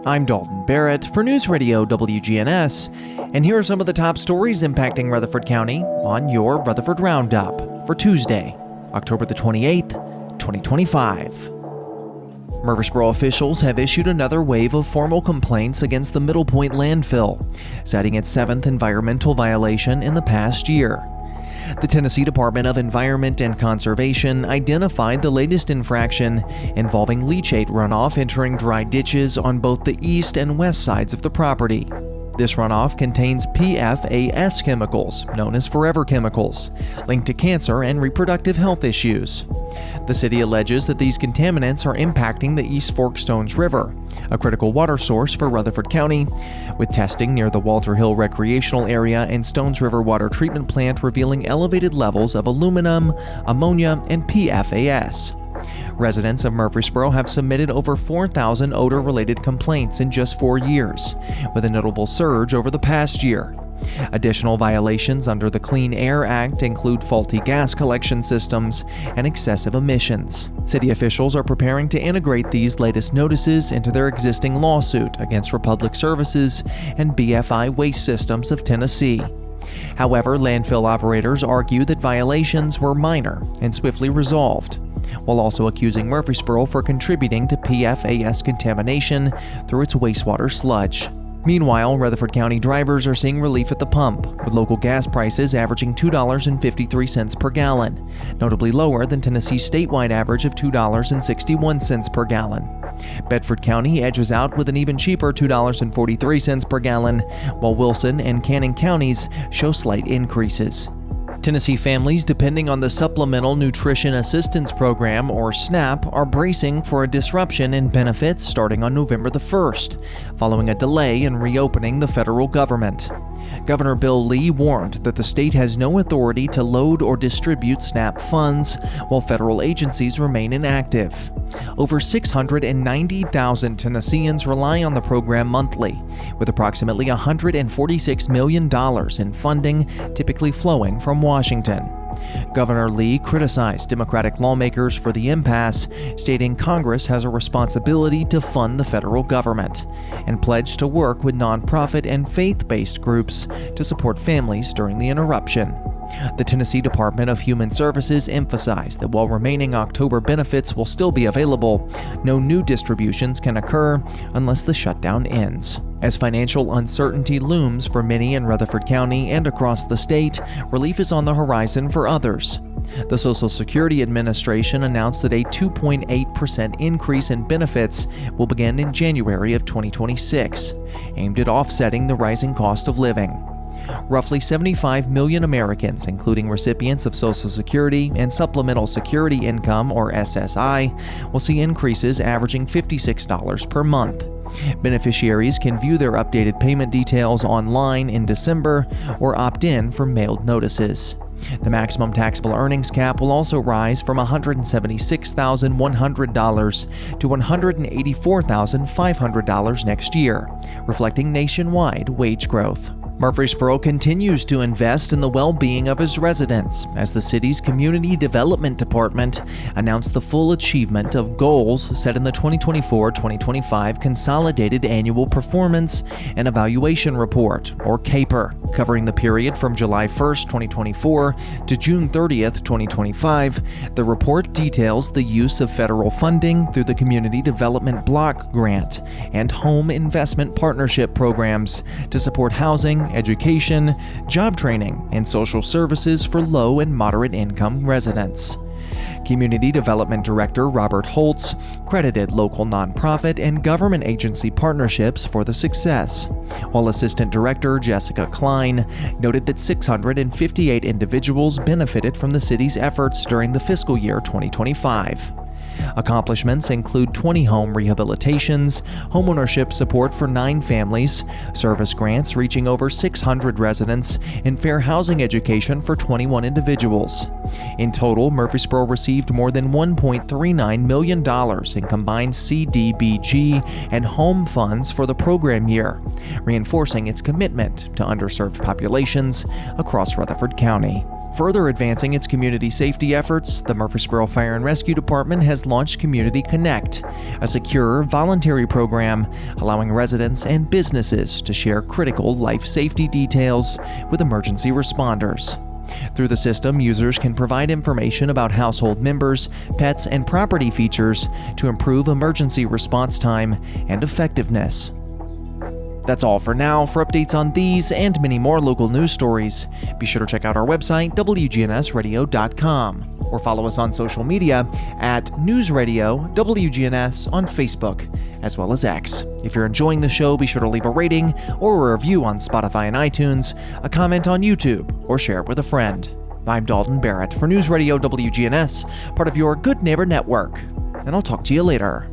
I'm Dalton Barrett for News Radio WGNS, and here are some of the top stories impacting Rutherford County on your Rutherford Roundup for Tuesday, October the 28th, 2025. Murfreesboro officials have issued another wave of formal complaints against the Middle Point Landfill, citing its seventh environmental violation in the past year. The Tennessee Department of Environment and Conservation identified the latest infraction involving leachate runoff entering dry ditches on both the east and west sides of the property. This runoff contains PFAS chemicals, known as forever chemicals, linked to cancer and reproductive health issues. The city alleges that these contaminants are impacting the East Fork Stones River, a critical water source for Rutherford County, with testing near the Walter Hill Recreational Area and Stones River Water Treatment Plant revealing elevated levels of aluminum, ammonia, and PFAS. Residents of Murfreesboro have submitted over 4,000 odor-related complaints in just 4 years, with a notable surge over the past year. Additional violations under the Clean Air Act include faulty gas collection systems and excessive emissions. City officials are preparing to integrate these latest notices into their existing lawsuit against Republic Services and BFI Waste Systems of Tennessee. However, landfill operators argue that violations were minor and swiftly resolved, while also accusing Murfreesboro for contributing to PFAS contamination through its wastewater sludge. Meanwhile, Rutherford County drivers are seeing relief at the pump, with local gas prices averaging $2.53 per gallon, notably lower than Tennessee's statewide average of $2.61 per gallon. Bedford County edges out with an even cheaper $2.43 per gallon, while Wilson and Canning counties show slight increases. Tennessee families depending on the Supplemental Nutrition Assistance Program, or SNAP, are bracing for a disruption in benefits starting on November the 1st, following a delay in reopening the federal government. Governor Bill Lee warned that the state has no authority to load or distribute SNAP funds while federal agencies remain inactive. Over 690,000 Tennesseans rely on the program monthly, with approximately $146 million in funding typically flowing from Washington. Governor Lee criticized Democratic lawmakers for the impasse, stating Congress has a responsibility to fund the federal government, and pledged to work with nonprofit and faith-based groups to support families during the interruption. The Tennessee Department of Human Services emphasized that while remaining October benefits will still be available, no new distributions can occur unless the shutdown ends. As financial uncertainty looms for many in Rutherford County and across the state, relief is on the horizon for others. The Social Security Administration announced that a 2.8% increase in benefits will begin in January of 2026, aimed at offsetting the rising cost of living. Roughly 75 million Americans, including recipients of Social Security and Supplemental Security Income, or SSI, will see increases averaging $56 per month. Beneficiaries can view their updated payment details online in December or opt in for mailed notices. The maximum taxable earnings cap will also rise from $176,100 to $184,500 next year, reflecting nationwide wage growth. Murfreesboro continues to invest in the well-being of its residents as the city's Community Development Department announced the full achievement of goals set in the 2024-2025 Consolidated Annual Performance and Evaluation Report, or CAPER, covering the period from July 1st, 2024 to June 30th, 2025. The report details the use of federal funding through the Community Development Block Grant and Home Investment Partnership programs to support housing, education, job training, and social services for low and moderate income residents. Community Development Director Robert Holtz credited local nonprofit and government agency partnerships for the success, while Assistant Director Jessica Klein noted that 658 individuals benefited from the city's efforts during the fiscal year 2025. Accomplishments include 20 home rehabilitations, homeownership support for 9 families, service grants reaching over 600 residents, and fair housing education for 21 individuals. In total, Murfreesboro received more than $1.39 million in combined CDBG and home funds for the program year, reinforcing its commitment to underserved populations across Rutherford County. Further advancing its community safety efforts, the Murfreesboro Fire and Rescue Department has launched Community Connect, a secure, voluntary program allowing residents and businesses to share critical life safety details with emergency responders. Through the system, users can provide information about household members, pets, and property features to improve emergency response time and effectiveness. That's all for now. For updates on these and many more local news stories, be sure to check out our website, wgnsradio.com, or follow us on social media at NewsRadio WGNS on Facebook, as well as X. If you're enjoying the show, be sure to leave a rating or a review on Spotify and iTunes, a comment on YouTube, or share it with a friend. I'm Dalton Barrett for News Radio WGNS, part of your Good Neighbor Network, and I'll talk to you later.